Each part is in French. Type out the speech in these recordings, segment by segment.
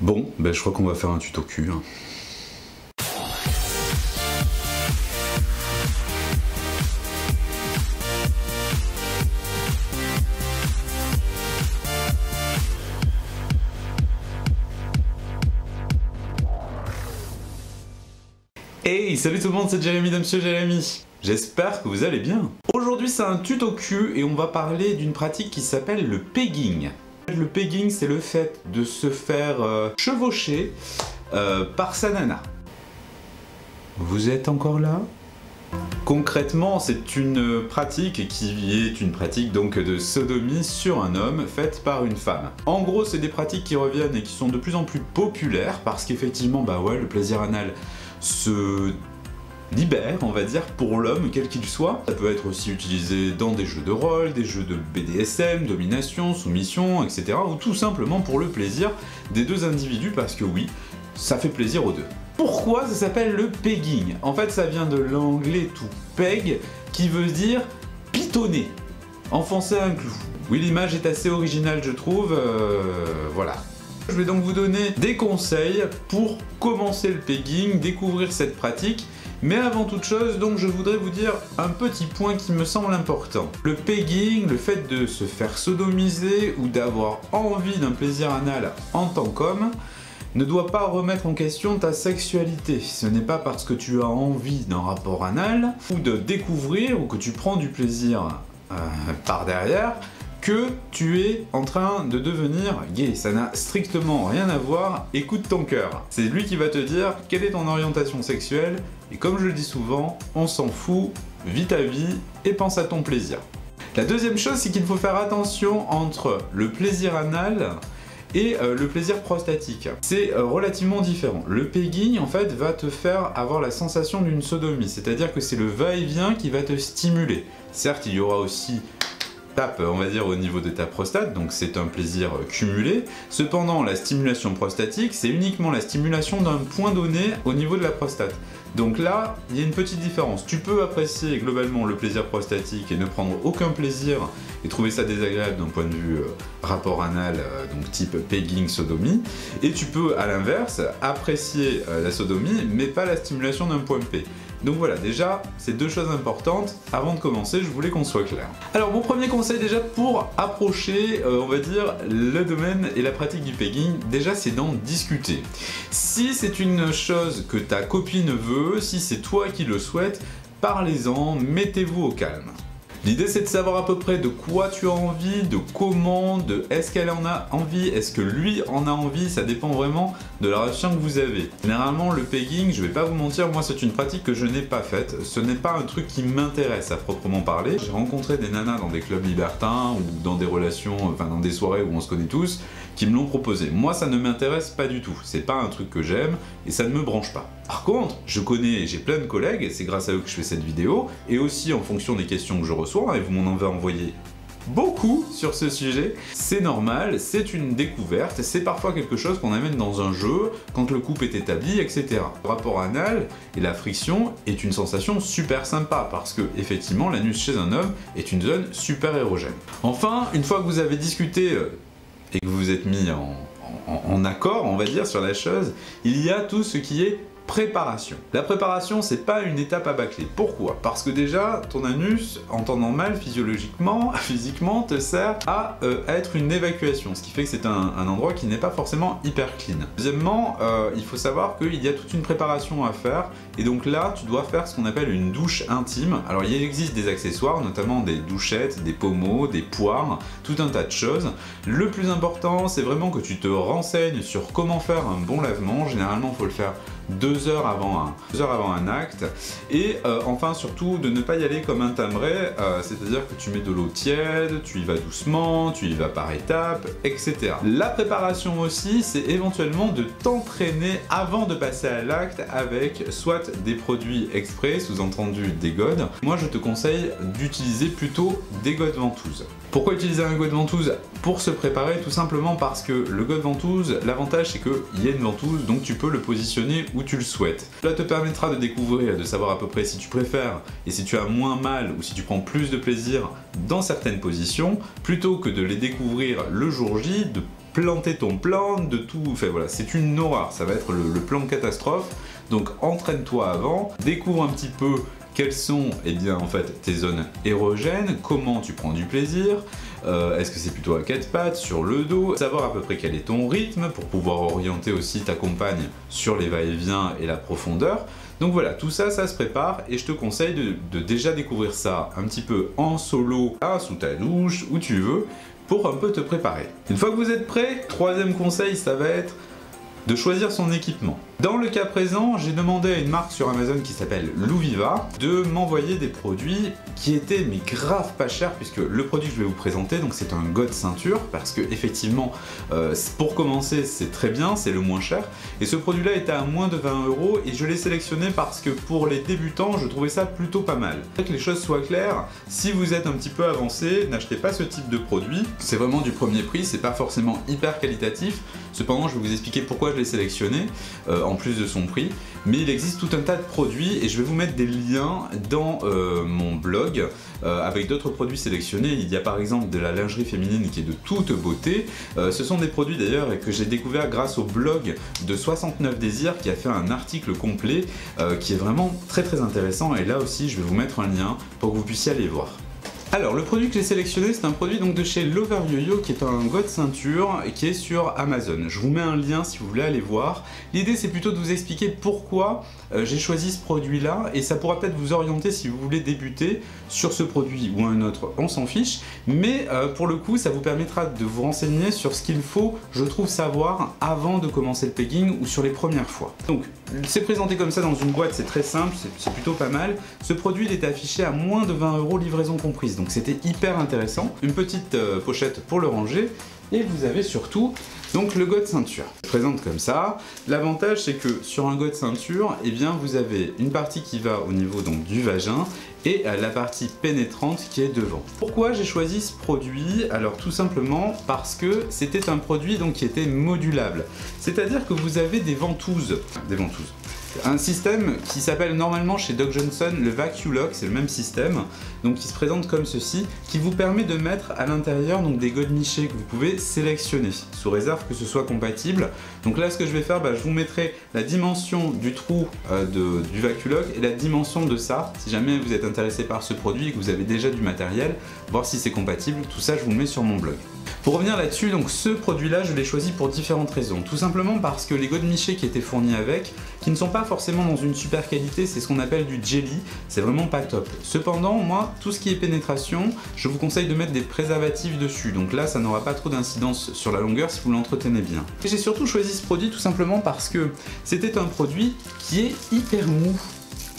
Bon, ben je crois qu'on va faire un tuto cul. Hein. Hey, salut tout le monde, c'est Jérémy de Monsieur Jérémy. J'espère que vous allez bien. Aujourd'hui c'est un tuto cul et on va parler d'une pratique qui s'appelle le pegging. Le pegging, c'est le fait de se faire chevaucher par sa nana. Vous êtes encore là? Concrètement, c'est une pratique qui est une pratique donc de sodomie sur un homme faite par une femme. En gros, c'est des pratiques qui reviennent et qui sont de plus en plus populaires parce qu'effectivement, bah ouais, le plaisir anal se libère, on va dire, pour l'homme, quel qu'il soit. Ça peut être aussi utilisé dans des jeux de rôle, des jeux de BDSM, domination, soumission, etc. ou tout simplement pour le plaisir des deux individus parce que oui, ça fait plaisir aux deux. Pourquoi ça s'appelle le pegging? En fait, ça vient de l'anglais to peg, qui veut dire pitonner, enfoncer un clou. Oui, l'image est assez originale, je trouve, voilà. Je vais donc vous donner des conseils pour commencer le pegging, découvrir cette pratique. Mais avant toute chose, donc je voudrais vous dire un petit point qui me semble important. Le pegging, le fait de se faire sodomiser ou d'avoir envie d'un plaisir anal en tant qu'homme, ne doit pas remettre en question ta sexualité. Ce n'est pas parce que tu as envie d'un rapport anal ou de découvrir ou que tu prends du plaisir par derrière que tu es en train de devenir gay. Ça n'a strictement rien à voir, écoute ton cœur. C'est lui qui va te dire quelle est ton orientation sexuelle, et comme je le dis souvent, on s'en fout, vis ta vie et pense à ton plaisir. La deuxième chose, c'est qu'il faut faire attention entre le plaisir anal et le plaisir prostatique. C'est relativement différent. Le pegging, en fait, va te faire avoir la sensation d'une sodomie, c'est-à-dire que c'est le va-et-vient qui va te stimuler. Certes, il y aura aussi tape, on va dire, au niveau de ta prostate, donc c'est un plaisir cumulé. Cependant, la stimulation prostatique, c'est uniquement la stimulation d'un point donné au niveau de la prostate. Donc là, il y a une petite différence. Tu peux apprécier globalement le plaisir prostatique et ne prendre aucun plaisir et trouver ça désagréable d'un point de vue rapport anal, donc type pegging, sodomie. Et tu peux, à l'inverse, apprécier la sodomie, mais pas la stimulation d'un point P. Donc voilà, déjà, c'est deux choses importantes. Avant de commencer, je voulais qu'on soit clair. Alors, mon premier conseil déjà pour approcher, on va dire, le domaine et la pratique du pegging, déjà, c'est d'en discuter. Si c'est une chose que ta copine veut, si c'est toi qui le souhaites, parlez-en, mettez-vous au calme. L'idée, c'est de savoir à peu près de quoi tu as envie, de comment, de est-ce qu'elle en a envie, est-ce que lui en a envie, ça dépend vraiment de la relation que vous avez. Généralement, le pegging, je vais pas vous mentir, moi c'est une pratique que je n'ai pas faite, ce n'est pas un truc qui m'intéresse à proprement parler. J'ai rencontré des nanas dans des clubs libertins ou dans des relations, enfin dans des soirées où on se connaît tous, qui me l'ont proposé. Moi, ça ne m'intéresse pas du tout, c'est pas un truc que j'aime et ça ne me branche pas. Par contre, je connais, j'ai plein de collègues, c'est grâce à eux que je fais cette vidéo, et aussi en fonction des questions que je reçois, et vous m'en avez envoyé beaucoup sur ce sujet, c'est normal, c'est une découverte, c'est parfois quelque chose qu'on amène dans un jeu, quand le couple est établi, etc. Le rapport anal et la friction est une sensation super sympa, parce que, effectivement, l'anus chez un homme est une zone super érogène. Enfin, une fois que vous avez discuté et que vous vous êtes mis en accord, on va dire, sur la chose, il y a tout ce qui est préparation. La préparation, c'est pas une étape à bâcler. Pourquoi? Parce que déjà, ton anus, en temps normal, physiquement, te sert à être une évacuation, ce qui fait que c'est un endroit qui n'est pas forcément hyper clean. Deuxièmement, il faut savoir qu'il y a toute une préparation à faire, et donc là, tu dois faire ce qu'on appelle une douche intime. Alors, il existe des accessoires, notamment des douchettes, des pommeaux, des poires, tout un tas de choses. Le plus important, c'est vraiment que tu te renseignes sur comment faire un bon lavement. Généralement, il faut le faire 2 heures avant un acte, et enfin surtout de ne pas y aller comme un timbré, c'est-à-dire que tu mets de l'eau tiède, tu y vas doucement, tu y vas par étapes, etc. La préparation aussi, c'est éventuellement de t'entraîner avant de passer à l'acte avec soit des produits exprès, sous-entendu des godes. Moi je te conseille d'utiliser plutôt des godes ventouses. Pourquoi utiliser un gode ventouse? Pour se préparer, tout simplement parce que le gode ventouse, l'avantage c'est qu'il y a une ventouse, donc tu peux le positionner où tu le souhaites. Cela te permettra de découvrir, de savoir à peu près si tu préfères et si tu as moins mal ou si tu prends plus de plaisir dans certaines positions, plutôt que de les découvrir le jour J, de planter ton plan, de tout... Enfin voilà, c'est une horreur, ça va être le plan catastrophe. Donc entraîne-toi avant, découvre un petit peu quelles sont en fait, tes zones érogènes, comment tu prends du plaisir, est-ce que c'est plutôt à quatre pattes, sur le dos, savoir à peu près quel est ton rythme pour pouvoir orienter aussi ta compagne sur les va-et-vient et la profondeur. Donc voilà, tout ça, ça se prépare et je te conseille de déjà découvrir ça un petit peu en solo, sous ta douche, où tu veux, pour un peu te préparer. Une fois que vous êtes prêt, troisième conseil, ça va être de choisir son équipement. Dans le cas présent, j'ai demandé à une marque sur Amazon qui s'appelle Louviva de m'envoyer des produits qui étaient mais grave pas chers, puisque le produit que je vais vous présenter, donc c'est un God ceinture, parce que effectivement, pour commencer, c'est très bien, c'est le moins cher, et ce produit-là était à moins de 20 € et je l'ai sélectionné parce que pour les débutants, je trouvais ça plutôt pas mal. Pour que les choses soient claires, si vous êtes un petit peu avancé, n'achetez pas ce type de produit, c'est vraiment du premier prix, c'est pas forcément hyper qualitatif, cependant je vais vous expliquer pourquoi je l'ai sélectionné, en plus de son prix, mais il existe tout un tas de produits et je vais vous mettre des liens dans mon blog avec d'autres produits sélectionnés. Il y a par exemple de la lingerie féminine qui est de toute beauté. Ce sont des produits d'ailleurs que j'ai découvert grâce au blog de 69 Désirs qui a fait un article complet qui est vraiment très intéressant, et là aussi je vais vous mettre un lien pour que vous puissiez aller voir. Alors le produit que j'ai sélectionné, c'est un produit donc de chez Lover Yo-Yo qui est un God ceinture et qui est sur Amazon. Je vous mets un lien si vous voulez aller voir. L'idée c'est plutôt de vous expliquer pourquoi j'ai choisi ce produit là, et ça pourra peut-être vous orienter si vous voulez débuter sur ce produit ou un autre, on s'en fiche, mais pour le coup ça vous permettra de vous renseigner sur ce qu'il faut, je trouve, savoir avant de commencer le pegging ou sur les premières fois. Donc c'est présenté comme ça dans une boîte, c'est très simple, c'est plutôt pas mal. Ce produit il était affiché à moins de 20 € livraison comprise, donc c'était hyper intéressant. Une petite pochette pour le ranger, et vous avez surtout donc le God ceinture. Je présente comme ça. L'avantage c'est que sur un God ceinture, vous avez une partie qui va au niveau donc du vagin et la partie pénétrante qui est devant. Pourquoi j'ai choisi ce produit? Alors tout simplement parce que c'était un produit donc qui était modulable. C'est-à-dire que vous avez des ventouses. Un système qui s'appelle normalement chez Doc Johnson le VacuLock, c'est le même système, donc qui se présente comme ceci, qui vous permet de mettre à l'intérieur donc des godemichés que vous pouvez sélectionner, sous réserve que ce soit compatible. Donc là ce que je vais faire, je vous mettrai la dimension du trou du VacuLock et la dimension de ça, si jamais vous êtes intéressé par ce produit et que vous avez déjà du matériel, voir si c'est compatible, tout ça je vous le mets sur mon blog. Pour revenir là-dessus, donc ce produit-là, je l'ai choisi pour différentes raisons. Tout simplement parce que les godemichés qui étaient fournis avec, qui ne sont pas forcément dans une super qualité, c'est ce qu'on appelle du jelly, c'est vraiment pas top. Cependant, moi, tout ce qui est pénétration, je vous conseille de mettre des préservatifs dessus. Donc là, ça n'aura pas trop d'incidence sur la longueur si vous l'entretenez bien. Et j'ai surtout choisi ce produit tout simplement parce que c'était un produit qui est hyper mou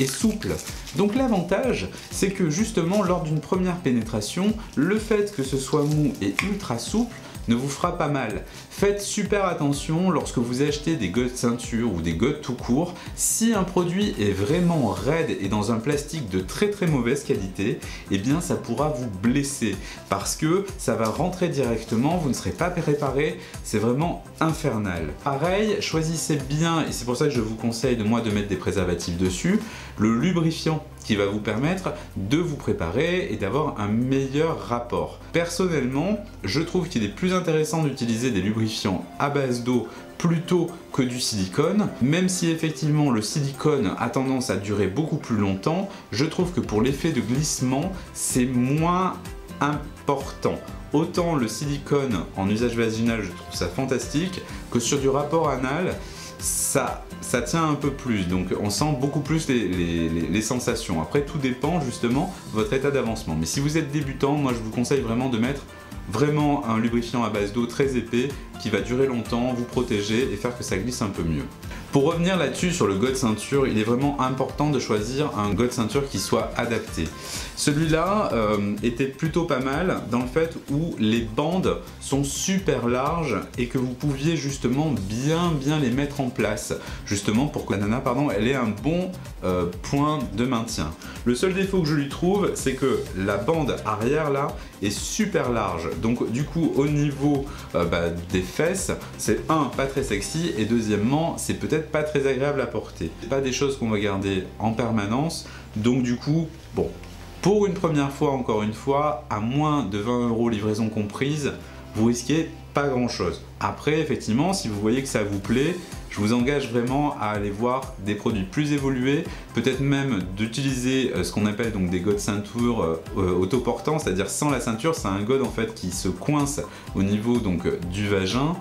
et souple. Donc l'avantage, c'est que justement lors d'une première pénétration, le fait que ce soit mou et ultra souple ne vous fera pas mal. Faites super attention lorsque vous achetez des God ceinture ou des God tout court. Si un produit est vraiment raide et dans un plastique de très mauvaise qualité, ça pourra vous blesser parce que ça va rentrer directement, vous ne serez pas préparé, c'est vraiment infernal. Pareil, choisissez bien, et c'est pour ça que je vous conseille de mettre des préservatifs dessus, le lubrifiant qui va vous permettre de vous préparer et d'avoir un meilleur rapport. Personnellement, je trouve qu'il est plus intéressant d'utiliser des lubrifiants à base d'eau plutôt que du silicone, même si effectivement le silicone a tendance à durer beaucoup plus longtemps, je trouve que pour l'effet de glissement, c'est moins important. Autant le silicone en usage vaginal, je trouve ça fantastique, que sur du rapport anal, ça tient un peu plus, donc on sent beaucoup plus les sensations. Après tout dépend justement de votre état d'avancement, mais si vous êtes débutant, moi je vous conseille vraiment de mettre un lubrifiant à base d'eau très épais qui va durer longtemps, vous protéger et faire que ça glisse un peu mieux. Pour revenir là-dessus sur le God ceinture, il est vraiment important de choisir un God ceinture qui soit adapté. Celui-là était plutôt pas mal dans le fait où les bandes sont super larges et que vous pouviez justement bien les mettre en place, justement pour que la nana elle ait un bon point de maintien. Le seul défaut que je lui trouve, c'est que la bande arrière là est super large, donc du coup au niveau des fesses, c'est pas très sexy, et deuxièmement c'est peut-être pas très agréable à porter. C'est pas des choses qu'on va garder en permanence, donc du coup bon. Pour une première fois, encore une fois, à moins de 20 € livraison comprise, vous risquez pas grand chose. Après, effectivement, si vous voyez que ça vous plaît, je vous engage vraiment à aller voir des produits plus évolués, peut-être même d'utiliser ce qu'on appelle donc des godes ceinture autoportants, c'est-à-dire sans la ceinture, c'est un gode en fait qui se coince au niveau donc du vagin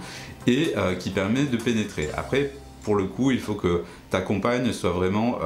et qui permet de pénétrer. Après, pour le coup, il faut que ta compagne soit vraiment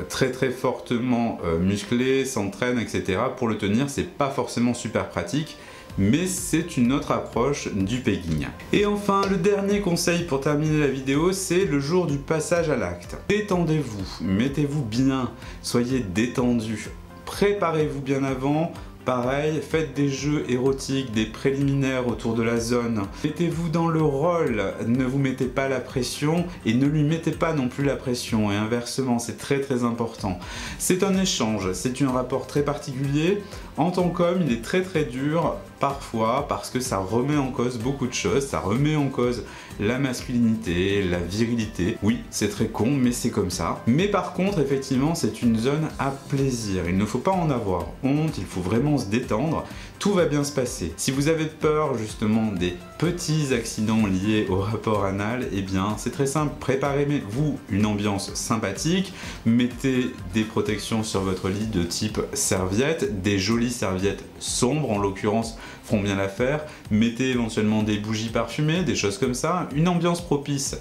très fortement musclée, s'entraîne, etc. Pour le tenir, c'est pas forcément super pratique, mais c'est une autre approche du pegging. Et enfin, le dernier conseil pour terminer la vidéo, c'est le jour du passage à l'acte. Détendez-vous, mettez-vous bien, soyez détendu, préparez-vous bien avant. Pareil, faites des jeux érotiques, des préliminaires autour de la zone. Mettez-vous dans le rôle, ne vous mettez pas la pression et ne lui mettez pas non plus la pression. Et inversement, c'est très important. C'est un échange, c'est un rapport très particulier. En tant qu'homme, il est très dur parfois parce que ça remet en cause beaucoup de choses. Ça remet en cause la masculinité, la virilité. Oui, c'est très con, mais c'est comme ça. Mais par contre, effectivement, c'est une zone à plaisir. Il ne faut pas en avoir honte, il faut vraiment se détendre. Tout va bien se passer. Si vous avez peur justement des petits accidents liés au rapport anal, eh bien c'est très simple. Préparez-vous une ambiance sympathique, mettez des protections sur votre lit de type serviette, des jolies serviettes sombres en l'occurrence feront bien l'affaire, mettez éventuellement des bougies parfumées, des choses comme ça, une ambiance propice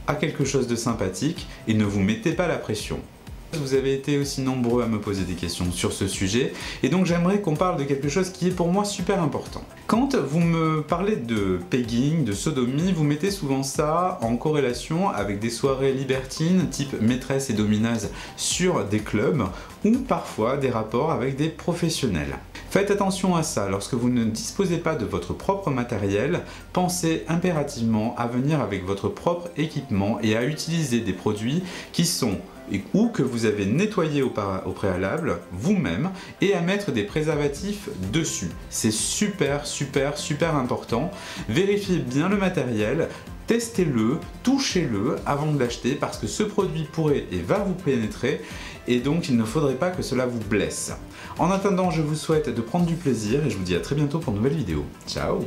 à quelque chose de sympathique et ne vous mettez pas la pression. Vous avez été aussi nombreux à me poser des questions sur ce sujet et donc j'aimerais qu'on parle de quelque chose qui est pour moi super important. Quand vous me parlez de pegging, de sodomie, vous mettez souvent ça en corrélation avec des soirées libertines type maîtresse et dominaze sur des clubs ou parfois des rapports avec des professionnels. Faites attention à ça, lorsque vous ne disposez pas de votre propre matériel, pensez impérativement à venir avec votre propre équipement et à utiliser des produits qui sont ou que vous avez nettoyé au préalable vous-même et à mettre des préservatifs dessus. C'est super important. Vérifiez bien le matériel, testez-le, touchez-le avant de l'acheter parce que ce produit pourrait et va vous pénétrer et donc il ne faudrait pas que cela vous blesse. En attendant, je vous souhaite de prendre du plaisir et je vous dis à très bientôt pour une nouvelle vidéo. Ciao!